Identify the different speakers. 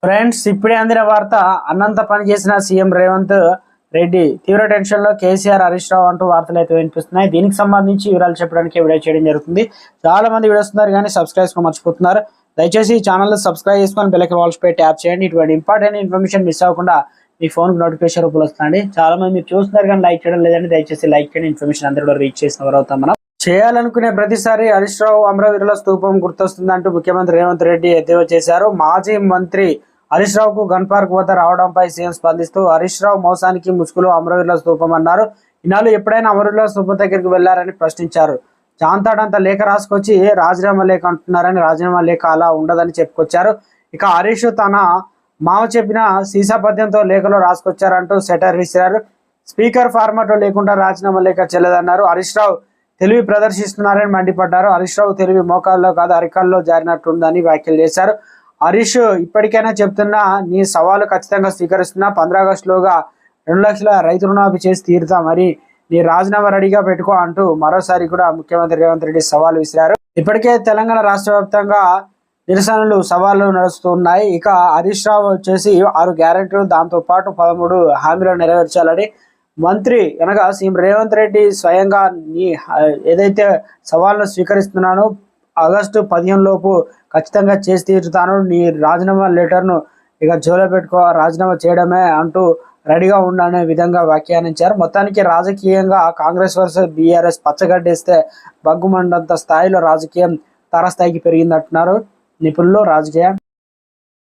Speaker 1: Friends, ఇప్పుడే అందిన వార్త. అన్నంత పని చేసిన సీఎం రేవంత్ రెడ్డి తీవ్ర టెన్షన్ లో కేసీఆర్, హరీష్ రావు అంటూ వార్తలు అయితే వినిపిస్తున్నాయి. దీనికి సంబంధించి వివరాలు చెప్పడానికి వీడియో చేయడం జరుగుతుంది. చాలా మంది వీడియోస్ ఉన్నారు కానీ సబ్స్క్రైబ్ మర్చిపోతున్నారు. దయచేసి ఈ ఛానల్ సబ్స్క్రైబ్ చేసుకొని బెల్ ఐకాన్ వాల్స్ పై ట్యాప్ చేయండి. ఇటువంటి ఇంపార్టెంట్ ఇన్ఫర్మేషన్ మిస్ అవ్వకుండా మీ ఫోన్ నోటిఫికేషన్ రూపంలో వస్తుంది. చాలా మంది మీరు చూస్తున్నారు కానీ లైక్ చేయడం లేదండి. దయచేసి లైక్ చేయండి. ఇన్ఫర్మేషన్ అందరూ రీచ్ చేసిన వారు అవుతాం. మనం చేయాలనుకునే ప్రతిసారి హరీష్ రావు అమరవీరుల స్తూపం గుర్తొస్తుందంటూ ముఖ్యమంత్రి రేవంత్ రెడ్డి ఎద్దేవా చేశారు. మాజీ మంత్రి హరీష్ రావుకు గన్ పార్క్ వద్ద రావడంపై సీఎం స్పందిస్తూ హరీష్ రావు మోసానికి ముసుగులో అమరవీరుల స్తూపం అన్నారు. ఇన్నాళ్ళు ఎప్పుడైనా అమరవీరుల స్తూపం దగ్గరికి వెళ్లారని ప్రశ్నించారు. చాంతాడంత లేఖ రాసుకొచ్చి రాజీనామా లేఖ అంటున్నారని, రాజీనామా లేఖ అలా ఉండదని చెప్పుకొచ్చారు. ఇక హరీష్ తన మామ చెప్పిన సీసాపద్యంతో లేఖలో రాసుకొచ్చారంటూ సెటర్ విసిరారు. స్పీకర్ ఫార్మాట్ లేకుండా రాజీనామా లేఖ చెల్లదన్నారు. హరీష్ రావు తెలివి ప్రదర్శిస్తున్నారని మండిపడ్డారు. హరీష్ రావు తెలివి మోకాల్లో కాదు అరికాల్లో జారినట్టుందని వ్యాఖ్యలు చేశారు. హరీష్ ఇప్పటికైనా చెప్తున్నా, నీ సవాలు ఖచ్చితంగా స్వీకరిస్తున్నా. 15 ఆగస్టులోగా 2 లక్షల రైతు రుణమాఫీ చేసి తీరుతా, మరి నీ రాజీనామా రెడీగా పెట్టుకో అంటూ మరోసారి కూడా ముఖ్యమంత్రి రేవంత్ రెడ్డి సవాల్ విసిరారు. ఇప్పటికే తెలంగాణ రాష్ట్ర వ్యాప్తంగా నిరసనలు సవాళ్లు నడుస్తున్నాయి. ఇక హరీష్ రావు వచ్చేసి 6 గ్యారెంటీలు, దాంతో పాటు 13 హామీలు నెరవేర్చాలని మంత్రి అనగా సీఎం రేవంత్ రెడ్డి స్వయంగా నీ ఏదైతే సవాళ్ళను స్వీకరిస్తున్నానో ఆగస్టు 15 లోపు ఖచ్చితంగా చేసి తీరుతాను, నీ రాజీనామా లెటర్ను ఇక జోలో పెట్టుకో, రాజీనామా చేయడమే అంటూ రెడీగా ఉండనే విధంగా వ్యాఖ్యానించారు. మొత్తానికి రాజకీయంగా కాంగ్రెస్ వర్సెస్ బీఆర్ఎస్ పచ్చగడ్డేస్తే బగ్గుమండంత స్థాయిలో రాజకీయం తారస్థాయికి పెరిగిందంటున్నారు నిపుణులు. రాజకీయ